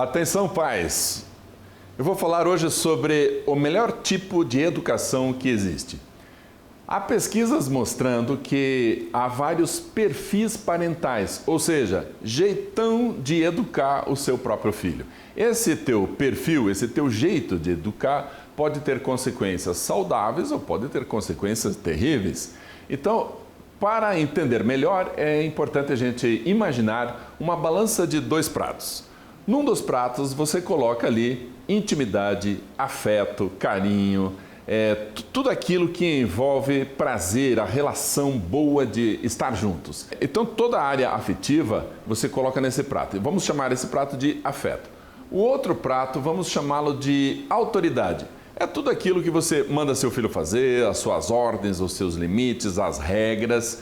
Atenção, pais! Eu vou falar hoje sobre o melhor tipo de educação que existe. Há pesquisas mostrando que há vários perfis parentais, ou seja, jeitão de educar o seu próprio filho. Esse teu perfil, esse teu jeito de educar pode ter consequências saudáveis ou pode ter consequências terríveis. Então, para entender melhor, é importante a gente imaginar uma balança de dois pratos. Num dos pratos você coloca ali intimidade, afeto, carinho, tudo aquilo que envolve prazer, a relação boa de estar juntos. Então toda a área afetiva você coloca nesse prato. Vamos chamar esse prato de afeto. O outro prato vamos chamá-lo de autoridade. É tudo aquilo que você manda seu filho fazer, as suas ordens, os seus limites, as regras,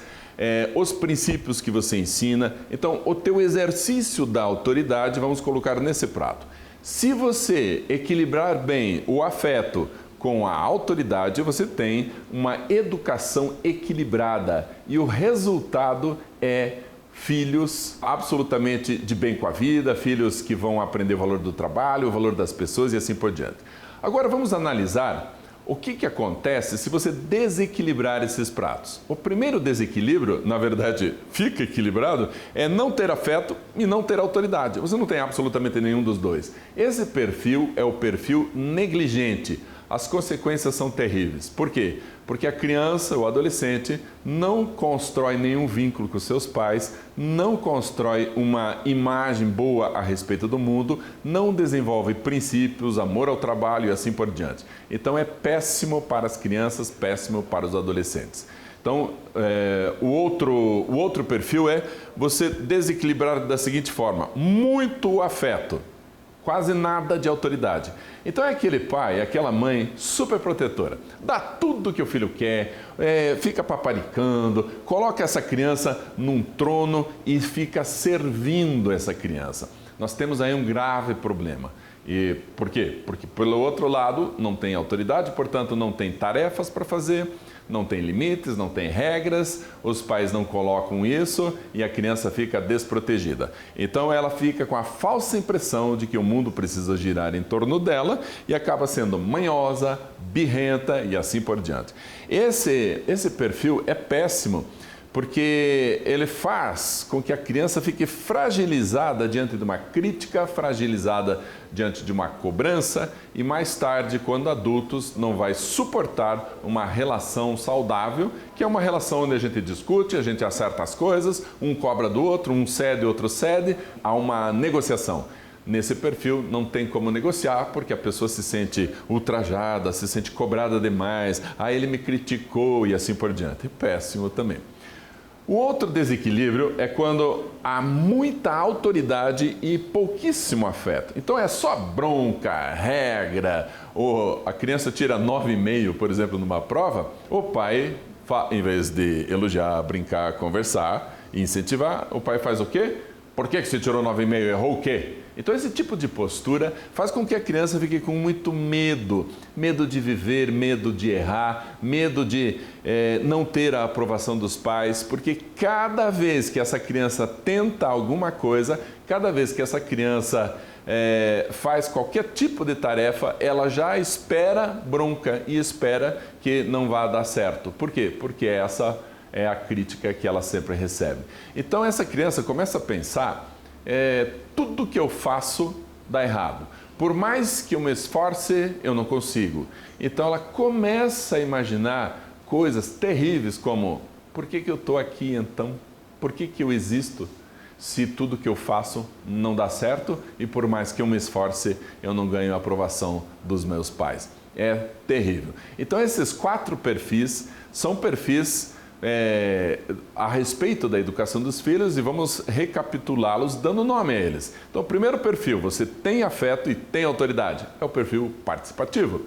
os princípios que você ensina. Então, o teu exercício da autoridade vamos colocar nesse prato. Se você equilibrar bem o afeto com a autoridade, você tem uma educação equilibrada e o resultado é filhos absolutamente de bem com a vida, filhos que vão aprender o valor do trabalho, o valor das pessoas e assim por diante. Agora vamos analisar o que acontece se você desequilibrar esses pratos. O primeiro desequilíbrio, na verdade, fica equilibrado, é não ter afeto e não ter autoridade. Você não tem absolutamente nenhum dos dois. Esse perfil é o perfil negligente. As consequências são terríveis. Por quê? Porque a criança, o adolescente, não constrói nenhum vínculo com seus pais, não constrói uma imagem boa a respeito do mundo, não desenvolve princípios, amor ao trabalho e assim por diante. Então é péssimo para as crianças, péssimo para os adolescentes. Então, o outro perfil é você desequilibrar da seguinte forma: muito afeto, quase nada de autoridade. Então é aquele pai, aquela mãe super protetora, dá tudo que o filho quer, fica paparicando, coloca essa criança num trono e fica servindo essa criança. Nós temos aí um grave problema. E por quê? Porque pelo outro lado não tem autoridade, portanto não tem tarefas para fazer, não tem limites, não tem regras, os pais não colocam isso e a criança fica desprotegida. Então ela fica com a falsa impressão de que o mundo precisa girar em torno dela e acaba sendo manhosa, birrenta e assim por diante. Esse perfil é péssimo, porque ele faz com que a criança fique fragilizada diante de uma crítica, fragilizada diante de uma cobrança e mais tarde, quando adultos, não vai suportar uma relação saudável, que é uma relação onde a gente discute, a gente acerta as coisas, um cobra do outro, um cede, outro cede, há uma negociação. Nesse perfil não tem como negociar porque a pessoa se sente ultrajada, se sente cobrada demais, ele me criticou e assim por diante. Péssimo também. O outro desequilíbrio é quando há muita autoridade e pouquíssimo afeto. Então é só bronca, regra, ou a criança tira 9,5, por exemplo, numa prova, o pai, em vez de elogiar, brincar, conversar e incentivar, o pai faz o quê? Por que você tirou 9,5? Errou o quê? Então esse tipo de postura faz com que a criança fique com muito medo. Medo de viver, medo de errar, medo de não ter a aprovação dos pais. Porque cada vez que essa criança tenta alguma coisa, cada vez que essa criança faz qualquer tipo de tarefa, ela já espera bronca e espera que não vá dar certo. Por quê? Porque essa é a crítica que ela sempre recebe. Então essa criança começa a pensar, tudo que eu faço dá errado. Por mais que eu me esforce, eu não consigo. Então ela começa a imaginar coisas terríveis como: por que eu estou aqui então? Por que eu existo se tudo que eu faço não dá certo e por mais que eu me esforce, eu não ganho a aprovação dos meus pais? É terrível. Então esses 4 perfis são perfis a respeito da educação dos filhos e vamos recapitulá-los dando nome a eles. Então, o primeiro perfil, você tem afeto e tem autoridade, é o perfil participativo.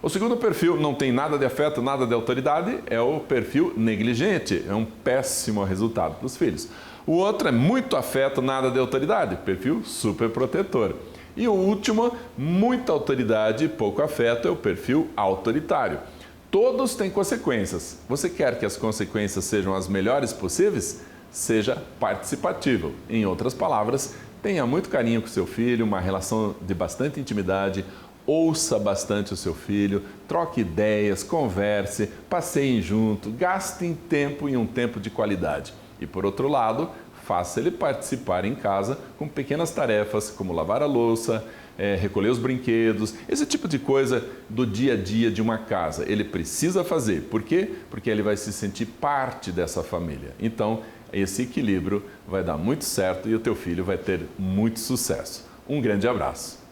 O segundo perfil, não tem nada de afeto, nada de autoridade, é o perfil negligente, é um péssimo resultado para os filhos. O outro é muito afeto, nada de autoridade, perfil superprotetor. E o último, muita autoridade e pouco afeto, é o perfil autoritário. Todos têm consequências. Você quer que as consequências sejam as melhores possíveis? Seja participativo. Em outras palavras, Tenha muito carinho com seu filho, uma relação de bastante intimidade, ouça bastante o seu filho, troque ideias, converse, passeiem junto, gastem tempo em um tempo de qualidade. E por outro lado, faça ele participar em casa com pequenas tarefas como lavar a louça, recolher os brinquedos, esse tipo de coisa do dia a dia de uma casa. Ele precisa fazer. Por quê? Porque ele vai se sentir parte dessa família. Então, esse equilíbrio vai dar muito certo e o teu filho vai ter muito sucesso. Um grande abraço.